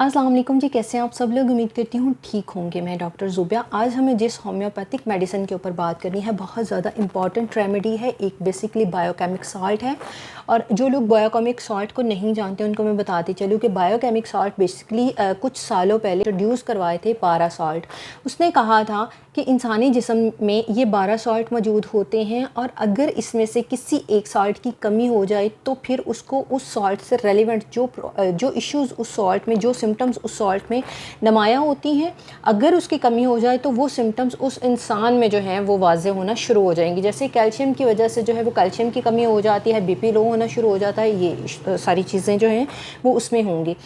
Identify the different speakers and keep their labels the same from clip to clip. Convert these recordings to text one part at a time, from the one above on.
Speaker 1: अस्सलाम वालेकुम जी, कैसे हैं आप सब लोग। उम्मीद करती हूँ ठीक होंगे। मैं डॉक्टर ज़ुबिया। आज हमें जिस होम्योपैथिक मेडिसिन के ऊपर बात करनी है बहुत ज़्यादा इंपॉर्टेंट रेमेडी है। एक बेसिकली बायोकेमिक सॉल्ट है, और जो लोग बायोकेमिक सॉल्ट को नहीं जानते उनको मैं बताती चलूँ कि बायोकेमिक सॉल्ट बेसिकली कुछ सालों पहले इंट्रोड्यूस करवाए थे 12 सॉल्ट। उसने कहा था कि इंसानी जिस्म में ये 12 सॉल्ट मौजूद होते हैं, और अगर इसमें से किसी एक सॉल्ट की कमी हो जाए तो फिर उसको उस सॉल्ट से रेलिवेंट जो इश्यूज़ उस सॉल्ट में, जो सिम्टम्स उस सॉल्ट में नुमायाँ होती हैं, अगर उसकी कमी हो जाए तो वो सिम्टम्स उस इंसान में जो है वो वाज़े होना शुरू हो जाएंगी। जैसे कैल्शियम की वजह से जो है वो कैल्शियम की कमी हो जाती है, बीपी लो होना शुरू हो जाता है, ये सारी चीज़ें जो हैं वो उसमें होंगी।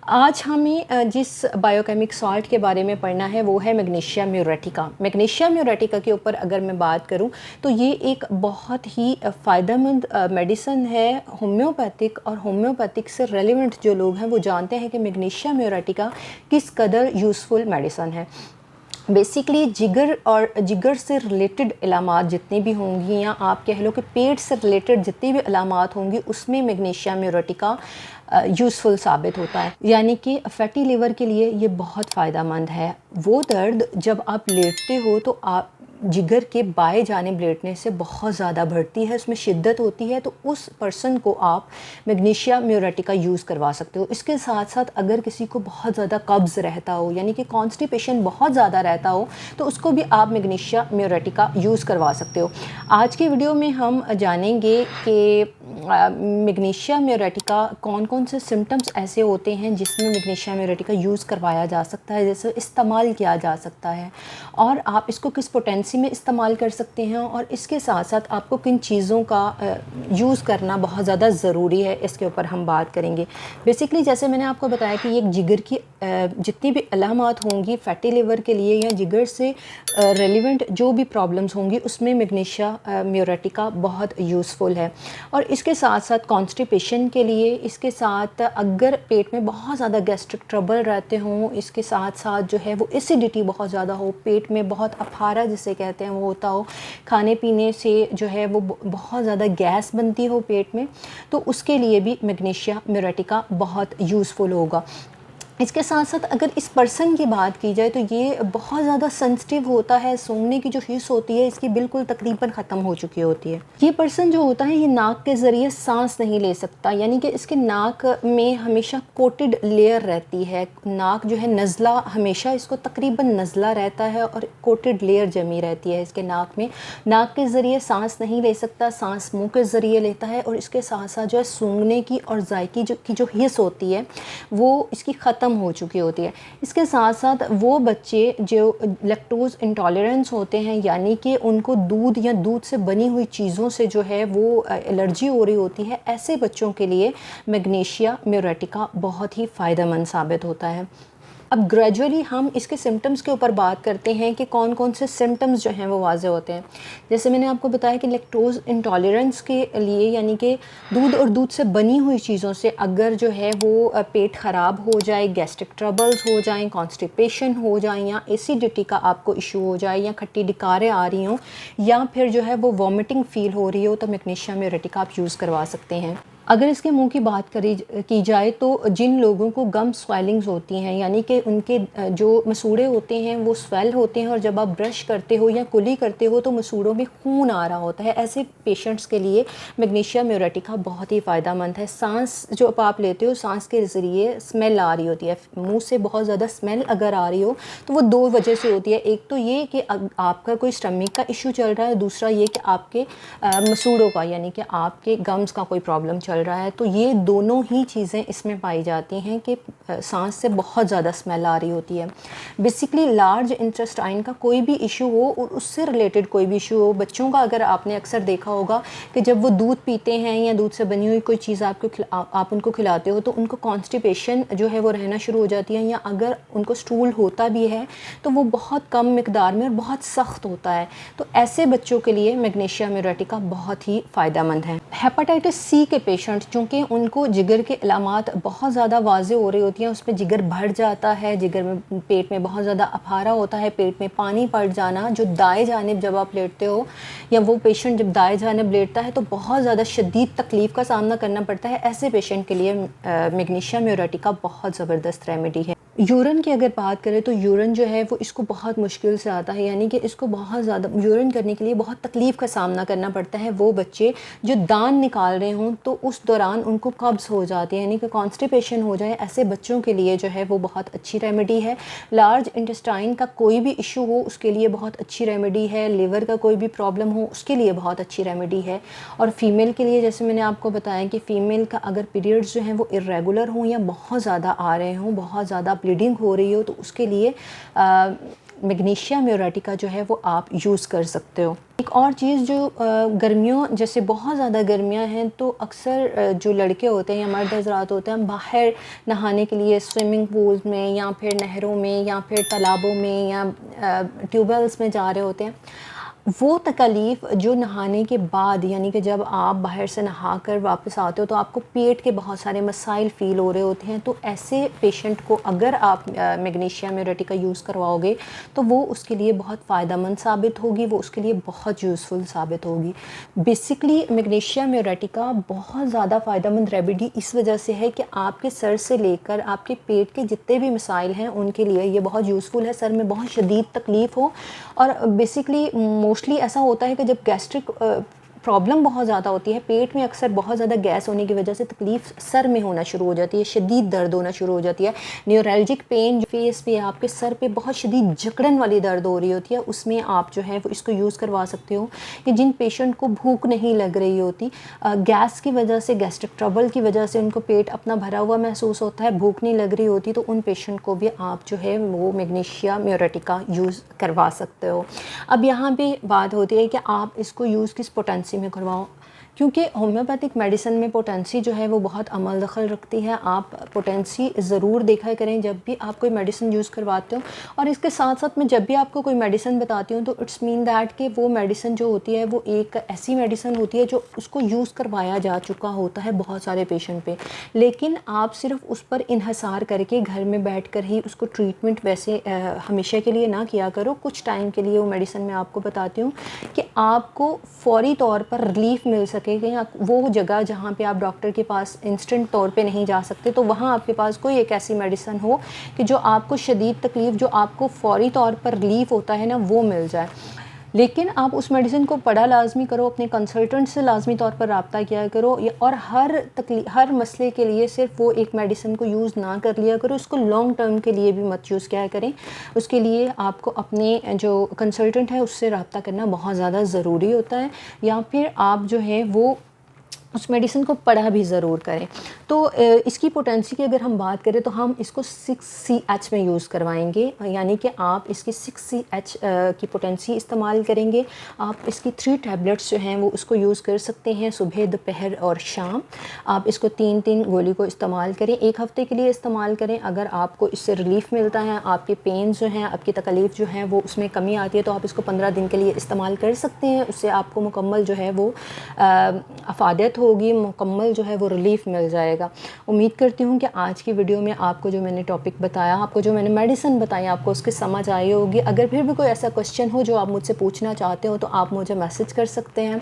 Speaker 1: आज हमें जिस बायोकेमिक सॉल्ट के बारे में पढ़ना है वो है मैग्नीशिया म्यूरेटिका। मैग्नीशिया म्यूरेटिका के ऊपर अगर मैं बात करूं तो ये एक बहुत ही फ़ायदेमंद मेडिसिन है होम्योपैथिक, और होम्योपैथिक से रेलिवेंट जो लोग हैं वो जानते हैं कि मैग्नीशिया म्यूरेटिका किस कदर यूज़फुल मेडिसिन है। बेसिकली जिगर से रिलेटेड इलामात जितनी भी होंगी, या आप कह लो कि पेट से रिलेटेड जितनी भी इलामात होंगी, उसमें मैग्नीशिया म्यूरेटिका यूज़फुल साबित होता है। यानी कि फैटी लिवर के लिए ये बहुत फ़ायदेमंद है। वो दर्द जब आप लेटते हो तो आप जिगर के बाएं जानिब लेटने से बहुत ज़्यादा बढ़ती है, उसमें शिद्दत होती है, तो उस पर्सन को आप मैग्नीशिया म्यूरेटिका यूज़ करवा सकते हो। इसके साथ साथ अगर किसी को बहुत ज़्यादा कब्ज़ रहता हो, यानी कि कॉन्स्टिपेशन बहुत ज़्यादा रहता हो, तो उसको भी आप मैग्नीशिया म्यूरेटिका यूज़ करवा सकते हो। आज की वीडियो में हम जानेंगे कि मैग्नीशिया म्यूरेटिका कौन कौन से सिम्टम्स ऐसे होते हैं जिसमें मैग्नीशिया म्यूरेटिका यूज़ करवाया जा सकता है, जैसे इस्तेमाल किया जा सकता है, और आप इसको किस पोटेंसी में इस्तेमाल कर सकते हैं, और इसके साथ साथ आपको किन चीज़ों का यूज़ करना बहुत ज़्यादा ज़रूरी है, इसके ऊपर हम बात करेंगे। बेसिकली जैसे मैंने आपको बताया कि ये जिगर की जितनी भी अलामात होंगी फैटी लिवर के लिए, या जिगर से रेलिवेंट जो भी प्रॉब्लम्स होंगी, उसमें मैग्नीशिया म्यूरेटिका बहुत यूज़फुल है। और इसके साथ साथ कॉन्स्टिपेशन के लिए, इसके साथ अगर पेट में बहुत ज़्यादा गैस्ट्रिक ट्रबल रहते हों, इसके साथ साथ जो है वो एसिडिटी बहुत ज़्यादा हो, पेट में बहुत अफारा जिसे कहते हैं वो होता हो, खाने पीने से जो है वो बहुत ज़्यादा गैस बनती हो पेट में, तो उसके लिए भी मैग्नीशिया म्यूरेटिका बहुत यूज़फुल होगा। इसके साथ साथ अगर इस पर्सन की बात की जाए तो ये बहुत ज़्यादा सेंसिटिव होता है, सूंघने की जो हिस्स होती है इसकी बिल्कुल तकरीबन ख़त्म हो चुकी होती है। ये पर्सन जो होता है ये नाक के ज़रिए सांस नहीं ले सकता, यानी कि इसके नाक में हमेशा कोटेड लेयर रहती है। नाक जो है नज़ला, हमेशा इसको तकरीबन नज़ला रहता है और कोटेड लेयर जमी रहती है इसके नाक में। नाक के ज़रिए सांस नहीं ले सकता, सांस मुँह के ज़रिए लेता है, और इसके साथ साथ जो है सूंघने की और जायकी की जो हिस्स होती है वो इसकी ख़त्म हो चुकी होती है। इसके साथ साथ वो बच्चे जो लैक्टोज इंटॉलरेंस होते हैं, यानी कि उनको दूध या दूध से बनी हुई चीज़ों से जो है वो एलर्जी हो रही होती है, ऐसे बच्चों के लिए मैग्नीशिया म्यूरेटिका बहुत ही फ़ायदेमंद साबित होता है। अब ग्रेजुअली हम इसके सिम्टम्स के ऊपर बात करते हैं कि कौन कौन से सिम्टम्स जो हैं वो वाज़े होते हैं। जैसे मैंने आपको बताया कि लैक्टोज़ इंटॉलरेंस के लिए, यानी कि दूध और दूध से बनी हुई चीज़ों से अगर जो है वो पेट ख़राब हो जाए, गैस्ट्रिक ट्रबल्स हो जाएं, कॉन्स्टिपेशन हो जाए, या एसिडिटी का आपको इशू हो जाए, या खट्टी डिकारें आ रही हों, या फिर जो है वो वॉमिटिंग फ़ील हो रही हो, तो मैग्नीशिया म्यूरेटिका आप यूज़ करवा सकते हैं। अगर इसके मुंह की बात की जाए तो जिन लोगों को गम स्वेलिंग्स होती हैं, यानी कि उनके जो मसूड़े होते हैं वो स्वेल होते हैं, और जब आप ब्रश करते हो या कुली करते हो तो मसूड़ों में खून आ रहा होता है, ऐसे पेशेंट्स के लिए मैग्नीशिया म्यूरेटिका बहुत ही फ़ायदेमंद है। सांस जो आप लेते हो, सांस के ज़रिए स्मेल आ रही होती है, मुँह से बहुत ज़्यादा स्मेल अगर आ रही हो तो वो दो वजह से होती है। एक तो ये कि आपका कोई स्टमक का इशू चल रहा है, दूसरा ये कि आपके मसूड़ों का, यानी कि आपके गम्स का कोई प्रॉब्लम चल रहा है। तो ये दोनों ही चीज़ें इसमें पाई जाती हैं कि सांस से बहुत ज़्यादा स्मेल आ रही होती है। बेसिकली लार्ज इंटेस्टाइन का कोई भी इशू हो और उससे रिलेटेड कोई भी इशू हो, बच्चों का अगर आपने अक्सर देखा होगा कि जब वो दूध पीते हैं या दूध से बनी हुई कोई चीज़ आप उनको खिलाते हो तो उनको कॉन्स्टिपेशन जो है वो रहना शुरू हो जाती है, या अगर उनको स्टूल होता भी है तो वो बहुत कम मिकदार में और बहुत सख्त होता है। तो ऐसे बच्चों के लिए मैग्नीशिया म्यूरेटिका बहुत ही फ़ायदेमंद है। हेपेटाइटिस सी के पेशेंट پیشنٹ چونکہ ان کو جگر کے علامات بہت زیادہ واضح ہو رہی ہوتی ہیں، اس میں جگر بڑھ جاتا ہے، جگر میں پیٹ میں بہت زیادہ اپھارا ہوتا ہے، پیٹ میں پانی پڑ جانا، جو دائیں جانب جب آپ لیٹتے ہو یا وہ پیشنٹ جب دائیں جانب لیٹتا ہے تو بہت زیادہ شدید تکلیف کا سامنا کرنا پڑتا ہے، ایسے پیشنٹ کے لیے میگنیشیا میوریٹیکا بہت زبردست ریمیڈی ہے۔ یورین کی اگر بات کریں تو یورین جو ہے وہ اس کو بہت مشکل سے آتا ہے، یعنی کہ اس کو بہت زیادہ یورین کرنے کے لیے بہت تکلیف کا سامنا کرنا پڑتا ہے۔ وہ بچے جو دان نکال رہے ہوں تو اس دوران ان کو قبض ہو جاتی ہے، یعنی کہ کانسٹیپیشن ہو جائے، ایسے بچوں کے لیے جو ہے وہ بہت اچھی ریمیڈی ہے۔ لارج انٹسٹائن کا کوئی بھی ایشو ہو اس کے لیے بہت اچھی ریمیڈی ہے، لیور کا کوئی بھی پرابلم ہو اس کے لیے بہت اچھی ریمیڈی ہے۔ اور فیمیل کے لیے جیسے میں نے آپ کو بتایا کہ فیمیل کا اگر پیریڈز جو ہیں وہ ارریگولر ہوں یا بہت زیادہ آ رہے ہوں، بہت زیادہ بلیڈنگ ہو رہی ہو، تو اس کے لیے میگنیشیا میوریٹیکا جو ہے وہ آپ یوز کر سکتے ہو۔ ایک اور چیز جو گرمیوں جیسے بہت زیادہ گرمیاں ہیں تو اکثر جو لڑکے ہوتے ہیں یا مرد حضرات ہوتے ہیں باہر نہانے کے لیے سوئمنگ پولز میں یا پھر نہروں میں یا پھر تالابوں میں یا ٹیوب ویلز میں جا رہے ہوتے ہیں، وہ تکلیف جو نہانے کے بعد، یعنی کہ جب آپ باہر سے نہا کر واپس آتے ہو تو آپ کو پیٹ کے بہت سارے مسائل فیل ہو رہے ہوتے ہیں، تو ایسے پیشنٹ کو اگر آپ میگنیشیا میوریٹیکا یوز کرواؤ گے تو وہ اس کے لیے بہت فائدہ مند ثابت ہوگی، وہ اس کے لیے بہت یوزفل ثابت ہوگی۔ بیسکلی میگنیشیا میوریٹیکا بہت زیادہ فائدہ مند ریمیڈی اس وجہ سے ہے کہ آپ کے سر سے لے کر آپ کے پیٹ کے جتنے بھی مسائل ہیں ان کے لیے یہ بہت یوزفل ہے۔ سر میں بہت شدید تکلیف ہو، اور بیسکلی موسٹلی ایسا ہوتا ہے کہ جب گیسٹرک پرابلم بہت زیادہ ہوتی ہے، پیٹ میں اکثر بہت زیادہ گیس ہونے کی وجہ سے تکلیف سر میں ہونا شروع ہو جاتی ہے، شدید درد ہونا شروع ہو جاتی ہے، نیورالجک پین جو فیس پہ آپ کے سر پہ بہت شدید جکڑن والی درد ہو رہی ہوتی ہے، اس میں آپ جو ہے وہ اس کو یوز کروا سکتے ہو۔ کہ جن پیشنٹ کو بھوک نہیں لگ رہی ہوتی، گیس کی وجہ سے، گیسٹرک ٹربل کی وجہ سے ان کو پیٹ اپنا بھرا ہوا محسوس ہوتا ہے، بھوک نہیں لگ رہی ہوتی، تو ان پیشنٹ کو بھی آپ جو ہے وہ میگنیشیا میوریٹیکا یوز کروا سکتے ہو۔ اب یہاں پہ بات ہوتی ہے کہ آپ اس کو یوز کس پوٹینسی میں کرواؤ، کیونکہ ہومیوپیتھک میڈیسن میں پوٹینسی جو ہے وہ بہت عمل دخل رکھتی ہے۔ آپ پوٹینسی ضرور دیکھا کریں جب بھی آپ کوئی میڈیسن یوز کرواتے ہو، اور اس کے ساتھ ساتھ میں جب بھی آپ کو کوئی میڈیسن بتاتی ہوں تو اٹس مین دیٹ کہ وہ میڈیسن جو ہوتی ہے وہ ایک ایسی میڈیسن ہوتی ہے جو اس کو یوز کروایا جا چکا ہوتا ہے بہت سارے پیشنٹ پہ، لیکن آپ صرف اس پر انحصار کر کے گھر میں بیٹھ کر ہی اس کو ٹریٹمنٹ ویسے ہمیشہ کے لیے نہ کیا کرو۔ کچھ ٹائم کے لیے وہ میڈیسن میں آپ کو بتاتی ہوں کہ آپ کو فوری طور پر ریلیف مل سکے کہ وہ جگہ جہاں پہ آپ ڈاکٹر کے پاس انسٹنٹ طور پہ نہیں جا سکتے، تو وہاں آپ کے پاس کوئی ایک ایسی میڈیسن ہو کہ جو آپ کو شدید تکلیف، جو آپ کو فوری طور پر ریلیف ہوتا ہے نا، وہ مل جائے۔ لیکن آپ اس میڈیسن کو پڑھا لازمی کرو، اپنے کنسلٹنٹ سے لازمی طور پر رابطہ کیا کرو، اور ہر مسئلے کے لیے صرف وہ ایک میڈیسن کو یوز نہ کر لیا کرو، اس کو لانگ ٹرم کے لیے بھی مت یوز کیا کریں۔ اس کے لیے آپ کو اپنے جو کنسلٹنٹ ہے اس سے رابطہ کرنا بہت زیادہ ضروری ہوتا ہے، یا پھر آپ جو ہے وہ اس میڈیسن کو پڑھا بھی ضرور کریں۔ تو اس کی پوٹینسی کی اگر ہم بات کریں تو ہم اس کو 6CH میں یوز کروائیں گے، یعنی کہ آپ اس کی 6CH کی پوٹینسی استعمال کریں گے۔ آپ اس کی 3 ٹیبلٹس جو ہیں وہ اس کو یوز کر سکتے ہیں، صبح، دوپہر اور شام۔ آپ اس کو 3 گولی کو استعمال کریں، 1 ہفتے کے لیے استعمال کریں۔ اگر آپ کو اس سے ریلیف ملتا ہے، آپ کے پینز جو ہیں، آپ کی تکلیف جو ہیں وہ اس میں کمی آتی ہے، تو آپ اس کو 15 دن کے لیے استعمال کر سکتے ہیں۔ اس سے آپ کو مکمل جو ہے وہ افادیت ہوگی، مکمل جو ہے وہ ریلیف مل جائے گا۔ امید کرتی ہوں کہ آج کی ویڈیو میں آپ کو جو میں نے ٹاپک بتایا، آپ کو جو میں نے میڈیسن بتائی، آپ کو اس کی سمجھ آئی ہوگی۔ اگر پھر بھی کوئی ایسا کوسچن ہو جو آپ مجھ سے پوچھنا چاہتے ہو تو آپ مجھے میسج کر سکتے ہیں،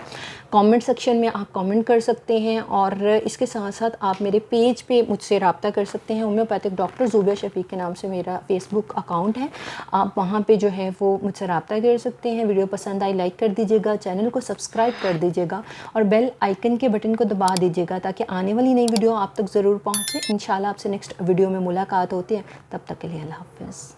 Speaker 1: کامنٹ سیکشن میں آپ کامنٹ کر سکتے ہیں، اور اس کے ساتھ ساتھ آپ میرے پیج پہ مجھ سے رابطہ کر سکتے ہیں۔ ہومیوپیتھک ڈاکٹر زوبیہ شفیق کے نام سے میرا فیس بک اکاؤنٹ ہے، آپ وہاں پہ جو ہے وہ مجھ سے رابطہ کر سکتے ہیں۔ ویڈیو پسند آئی لائک کر دیجیے گا، چینل کو سبسکرائب کر دیجیے گا، اور بیل آئیکن کے بٹن کو دبا دیجیے گا تاکہ آنے والی نئی ویڈیو آپ تک ضرور پہنچے۔ انشاءاللہ آپ سے نیکسٹ ویڈیو میں ملاقات ہوتی ہے، تب تک کے لیے اللہ حافظ۔